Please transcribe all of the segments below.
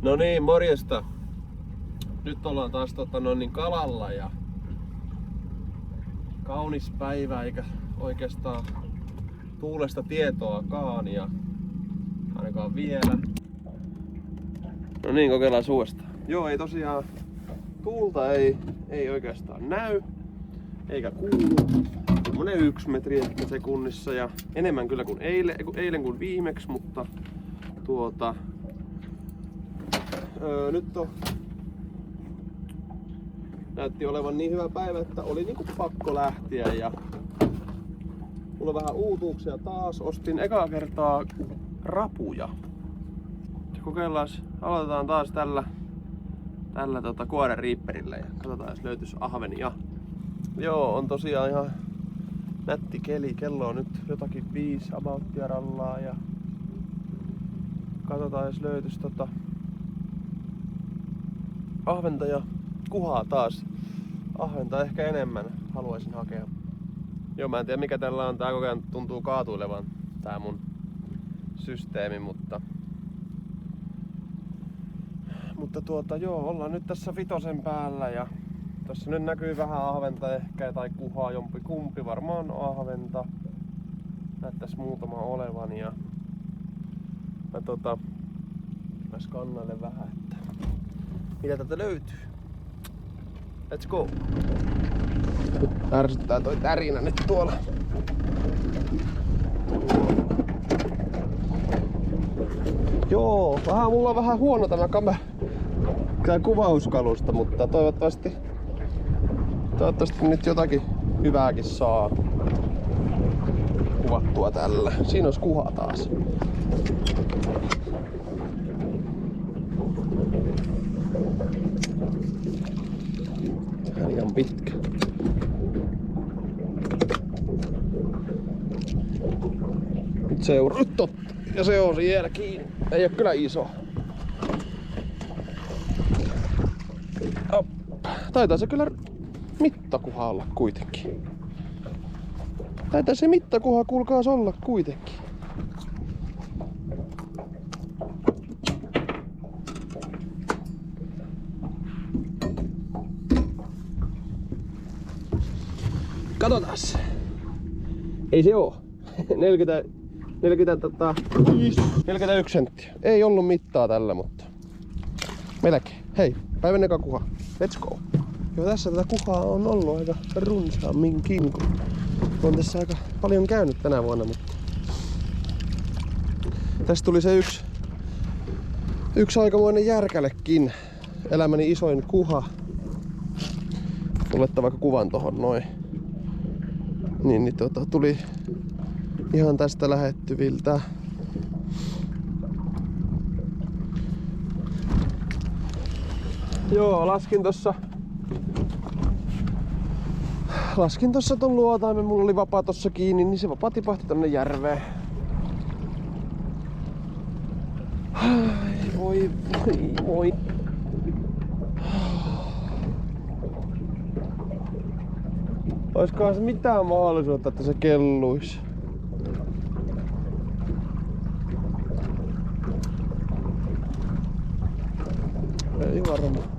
No niin, morjesta. Nyt ollaan taas kalalla ja kaunis päivä eikä oikeastaan tuulesta tietoakaan ja ainakaan vielä. No niin, kokeillaan uudestaan. Joo, ei tosiaan tuulta ei oikeastaan näy eikä kuulu. Semmonen 1 metri ehkä sekunnissa ja enemmän kyllä kuin eilen kuin viimeksi, mutta nyt näytti olevan niin hyvä päivä, että oli niinku pakko lähteä ja mulla on vähän uutuuksia taas. Ostin ekaa kertaa rapuja. Kokeillaan, aloitetaan taas tällä kuoren riipperillä ja katsotaan jos löytyisi ahvenia. Joo, on tosiaan ihan nätti keli. Kello on nyt jotakin 5 abouttia rallaa ja katsotaan jos löytyisi ahventa ja kuhaa taas. Ahventa ehkä enemmän haluaisin hakea. Joo, mä en tiedä mikä tällä on. Tää koko ajan tuntuu kaatuilevan tää mun systeemi, mutta joo, ollaan nyt tässä 5 päällä ja tossa nyt näkyy vähän ahventa ehkä tai kuhaa jompikumpi, varmaan ahventa. Näyttäis muutama olevan ja mä skannailen vähän, että mitä täältä löytyy. Let's go! Ärsyttää toi tärinä nyt tuolla. Joo, mulla on vähän huono tämä kuvauskalusta, mutta toivottavasti nyt jotakin hyvääkin saa kuvattua tällä. Siinä olisi kuha taas. Liian pitkä. Nyt totta. Ja se on siellä kiinni. Ei oo kyllä iso. Taitaa se kyllä mittakuha olla kuitenkin. Taitaa se mittakuha kuulkaas olla kuitenkin. Katsotaas. Ei se oo. 41 senttiä. Ei ollut mittaa tällä, mutta melkein. Hei, päivän eka kuha. Let's go. Joo, tässä tätä kuhaa on ollut aika runsaamminkin, kun on tässä aika paljon käynyt tänä vuonna, mutta tästä tuli se yksi aikamoinen järkälekin. Elämäni isoin kuha. Tuletta vaikka kuvan tohon noin. Niin tuli ihan tästä lähettyviltä. Joo, laskin tossa ton luotaimen, mulla oli vapaa tossa kiinni, niin se vapaa tipahti tonne järveen. Voi. Oiskohan se mitään mahdollisuutta, että se kelluisi? Ei varmaan.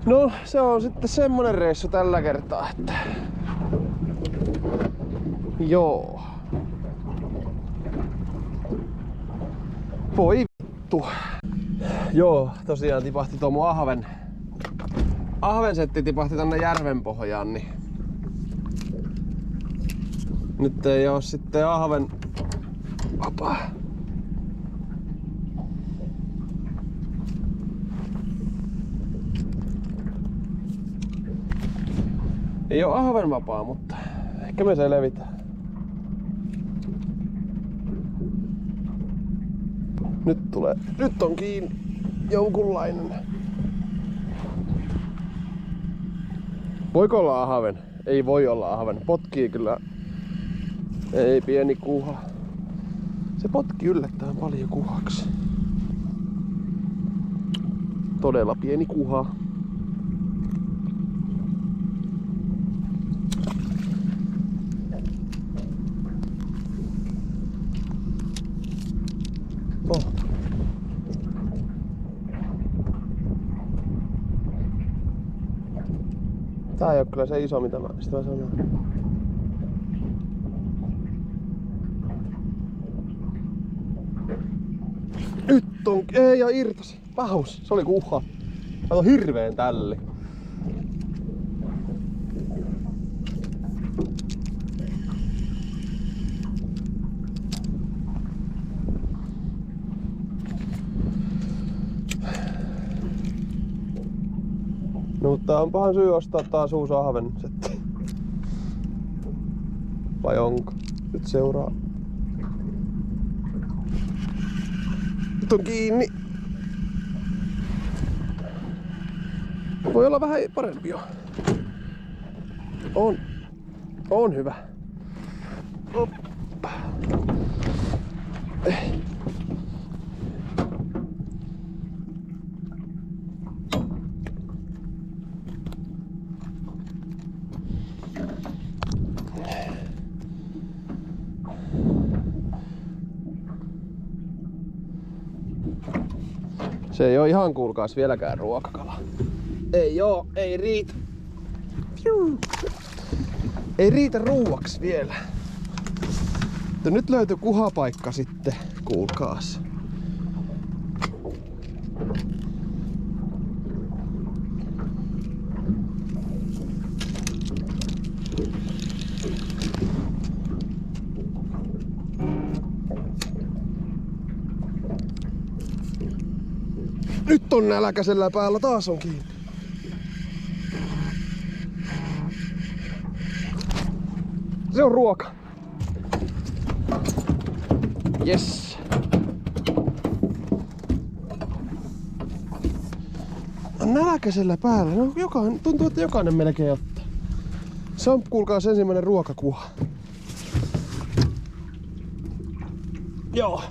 No, se on sitten semmonen reissu tällä kertaa, että joo. Voi vittu. Joo, tosiaan tipahti tuo mun ahvensetti tipahti tänne järven pohjaan, niin nyt ei oo sitten ahven vapaa. Ei oo ahven vapaa, mutta ehkä me selvitään. Nyt on kiinni jonkunlainen. Voiko olla ahven? Ei voi olla ahven. Potkii kyllä. Ei pieni kuha. Se potki yllättävän paljon kuhaksi. Todella pieni kuha. Tää ei oo kyllä se iso, mitä mä sanoin. Nyt on... Ei, ja irtosi. Pahus. Se oli kuha. Kato hirveen tälli. No mutta onpahan syy ostaa taas uusi ahvensetti. Vai onko? Nyt seuraa. Nyt on kiinni. Voi olla vähän parempi jo. On hyvä. Oppa. Se ei oo ihan kuulkaas vieläkään ruokakala. Ei oo, ei riitä. Ei riitä ruuaksi vielä. Mutta nyt löytyi kuhapaikka sitten, kuulkaas. Nyt on nälkäisellä päällä, taas on kiinni. Se on ruoka. Yes. On nälkäisellä päällä. No, tuntuu, että jokainen melkein ottaa. Se on kuulkaas ensimmäinen ruokakuha. Joo.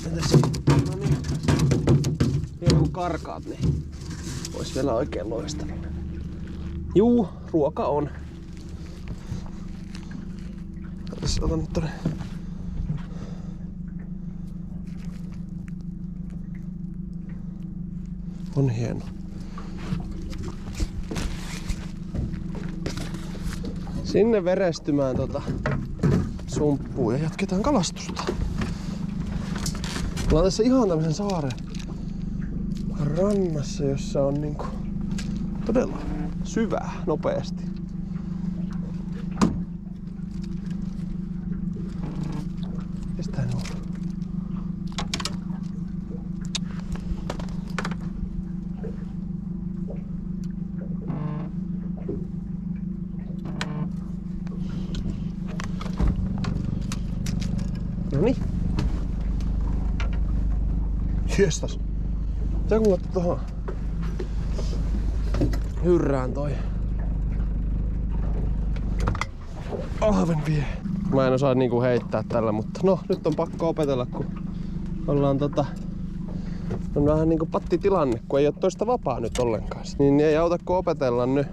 No niin. Vielä kun karkaat, niin vois vielä oikein loistavaa. Juu, ruoka on. Otan nyt tonne. On hieno. Sinne verestymään sumppuun ja jatketaan kalastusta. Ollaan tässä ihan tämmösen saaren rannassa, jossa on niinku todella syvää nopeasti. Mistä nuo? Noniin. Jestas. Pitääkö mulla ottaa tohon hyrrään toi ahven vie? Mä en osaa niinku heittää tällä, mutta no nyt on pakko opetella, kun ollaan on vähän niinku pattitilanne, kun ei oo toista vapaa nyt ollenkaan. Niin ei auta kun opetella nyt.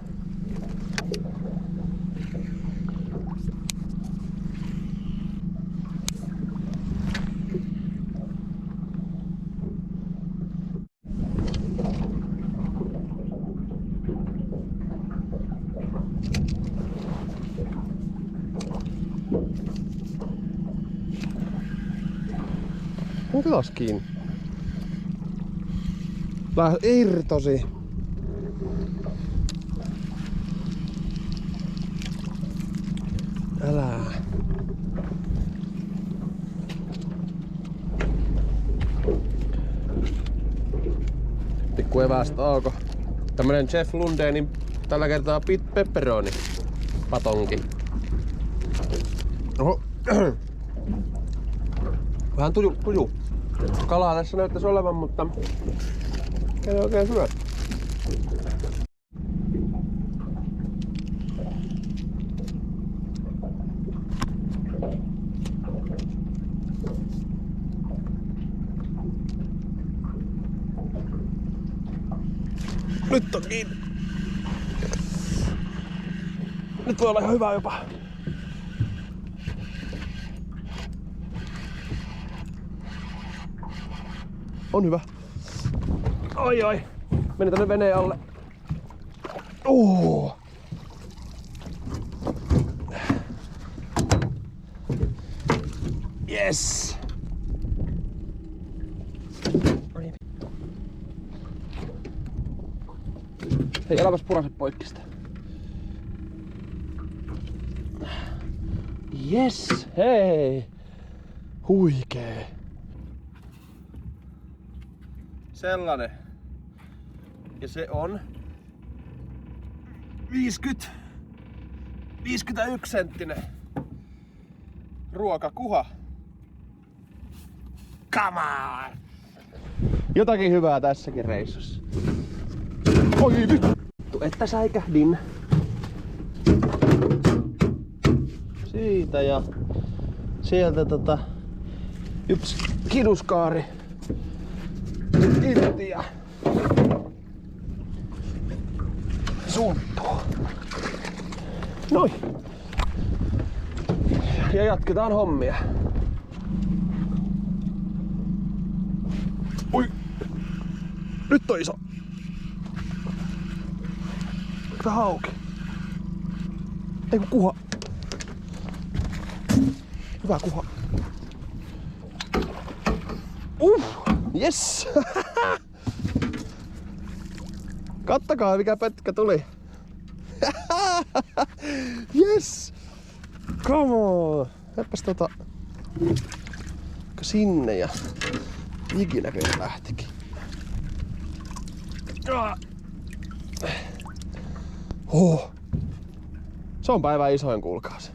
Onko taas kiinni? Irtosi. Älä. Pikku evästä auko. Tämmönen Jeff Lundenin tällä kertaa pepperoni patonki. Oho. Vähän tuju. Kalaa tässä näyttäisi olevan, mutta ei oikein syö. Nyt on kiinni. Nyt voi olla ihan hyvä jopa. On hyvä. Ai. Meni tänne veneen alle. Yes! Hei, äläpäs puraset poikki sitä. Yes! Hei! Huikee! Sellainen. Ja se on 51 senttinen ruokakuha. Come on! Jotakin hyvää tässäkin reissussa. Oi vittu, että säikähdin. Siitä ja sieltä yksi kiduskaari irti ja sumppu. Noin. Ja jatketaan hommia. Oi! Nyt on iso. Tää hauki. Eiku kuha. Hyvä kuha. Yes! Kattakaa mikä pätkä tuli. Yes! Come on! Häppäs sinne ja ikinäköinen lähtikin. Se on päivän isoin, kuulkaas.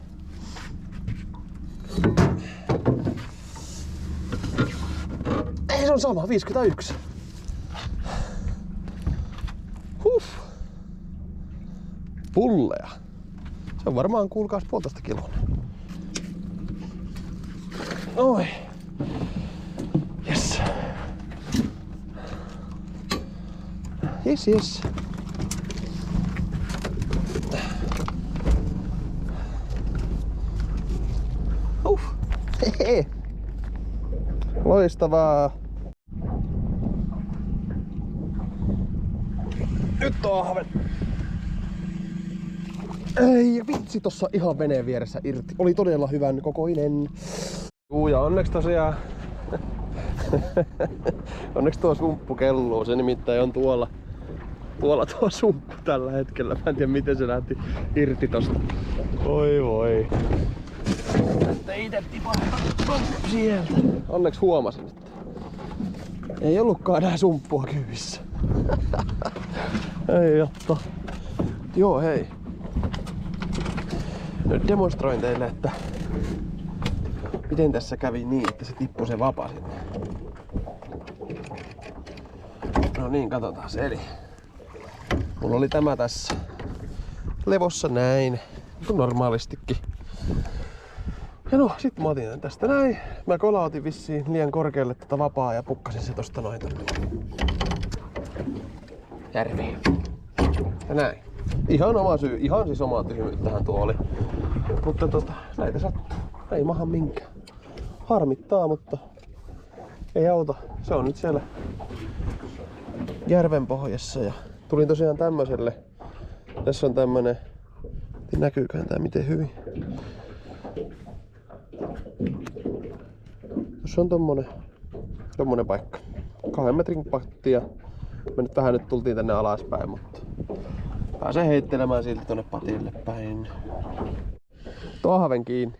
Ei, se on sama, 51. Pulleja. Se on varmaan, kuulkaas, 1,5 kiloa. Oi. Yes. Yes. Hehe. Loistavaa. Nyt on ahven. Ei vitsi, tossa ihan veneen vieressä irti. Oli todella hyvän kokoinen. Ja onneksi tosiaan onneksi tuo sumppu kelluu. Se nimittäin on tuolla tuo sumppu tällä hetkellä. Mä en tiedä miten se lähti irti tosta. Voi. Että ite tipahtaa sieltä. Onneksi huomasin, että ei ollutkaan enää sumppua kyvissä. Ei jotta. Joo hei. Nyt demonstroin teille, että miten tässä kävi niin, että se tippui se vapa sinne. No niin, katsotaan se. Eli mulla oli tämä tässä levossa näin, kuin normaalistikin. Ja no, sit mä otin tästä näin. Mä kolautin vissiin liian korkealle tätä vapaa ja pukkasin se tosta noin tonne järveen. Ja näin. Ihan oma syy, ihan siis omaa tyhmyyttähän tuo oli. Mutta näitä sattuu. Ei maha minkään. Harmittaa, mutta ei auta. Se on nyt siellä järven pohjassa ja tulin tosiaan tämmöiselle. Tässä on tämmönen, näkyyköhän tää miten hyvin. Tuossa on tommonen paikka. 2 metrin patti ja me nyt tultiin tänne alaspäin, mutta pääsee heittelemään silti tonne patille päin. Tuo ahven kiinni.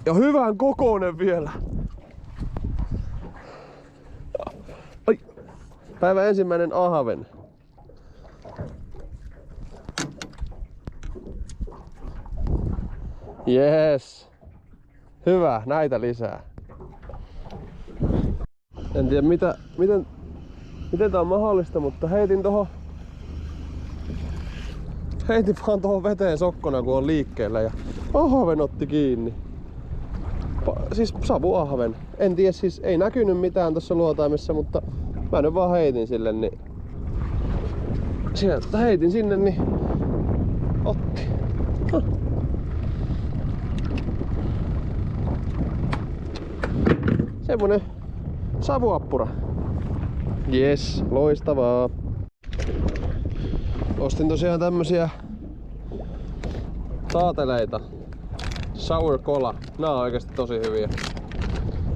Ja hyvän kokoinen vielä. Ai. Päivän ensimmäinen ahven. Yes. Hyvä, näitä lisää. En tiedä miten tää on mahdollista, mutta heitin vaan tohon veteen sokkona kun on liikkeellä ja ahven otti kiinni. Siis savuahven. En tiedä, siis ei näkynyt mitään tuossa luotaimessa, mutta mä nyt vaan heitin sille, niin sieltä heitin sinne, niin otti. Semmonen savuappura. Jes, loistavaa. Ostin tosiaan tämmösiä taateleita. Sour Cola. Nää on oikeesti tosi hyviä.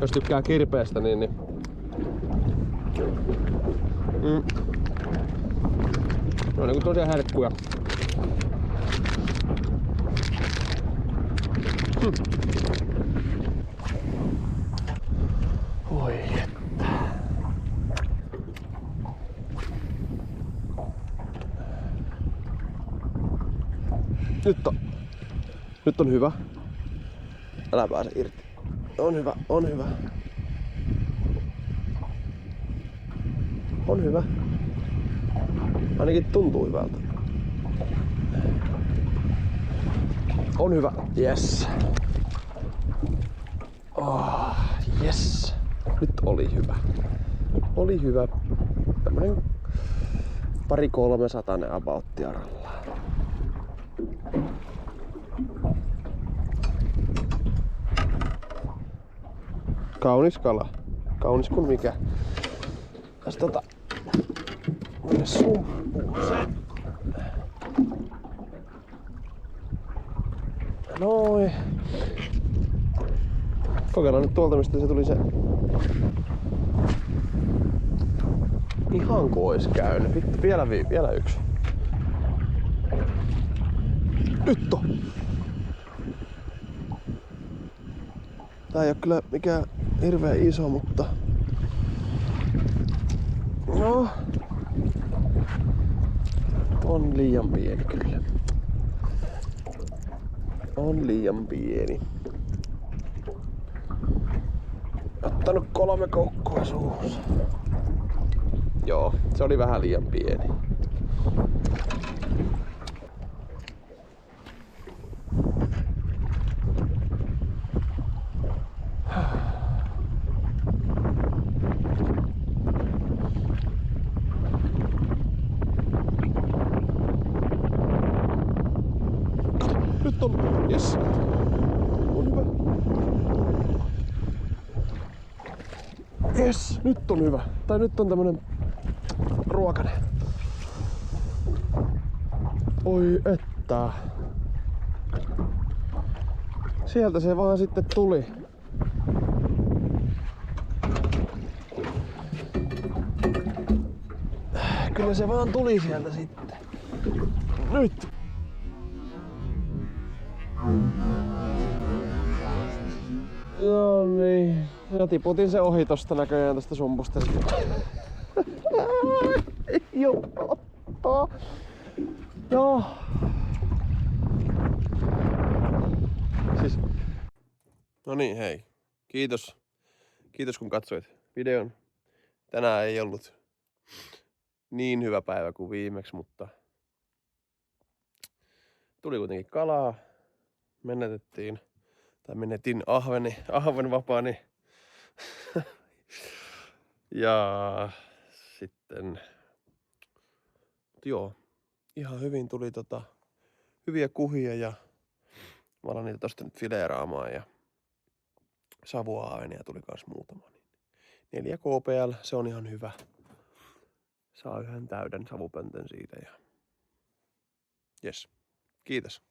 Jos tykkää kirpeestä, niin... Ne on niinku tosiaan herkkuja. Oi että. Nyt on hyvä. Älä pääse irti. On hyvä, on hyvä. On hyvä. Ainakin tuntuu hyvältä. On hyvä. Yes. Oh, yes. Nyt oli hyvä. Oli hyvä. Tämmönen 200-300 aboutti arallaan. Kaunis kala. Kaunis kuin mikä. Tässä mennä sumpuuseen. Noin. Kokeillaan nyt tuolta, mistä se tuli se. Ihan kuin ois käynyt. Vittu, vielä yksi. Nyt on! Tää ei oo kyllä mikään hirveän iso, mutta... No... On liian pieni kyllä. On liian pieni. Ottanut 3 koukkua suussa. Joo, se oli vähän liian pieni. Nyt on, jes. On hyvä. Jes, nyt on hyvä. Tai nyt on tämmönen ruokainen. Oi että. Sieltä se vaan sitten tuli. Kyllä se vaan tuli sieltä sitten. Nyt. No niin. Ja tiputin se ohi tosta näköjään tästä sumpusta. Joo. Joo. Siis. No niin, hei. Kiitos. Kiitos kun katsoit videon. Tänään ei ollut niin hyvä päivä kuin viimeksi, mutta tuli kuitenkin kalaa. Menetin ahvenvapaani. Ja sitten, joo, ihan hyvin tuli hyviä kuhia ja mä alan niitä tosta nyt fileeraamaan ja savuaavenia tuli kans muutama. 4 kpl, se on ihan hyvä. Saa yhden täyden savupöntön siitä ja jes, kiitos.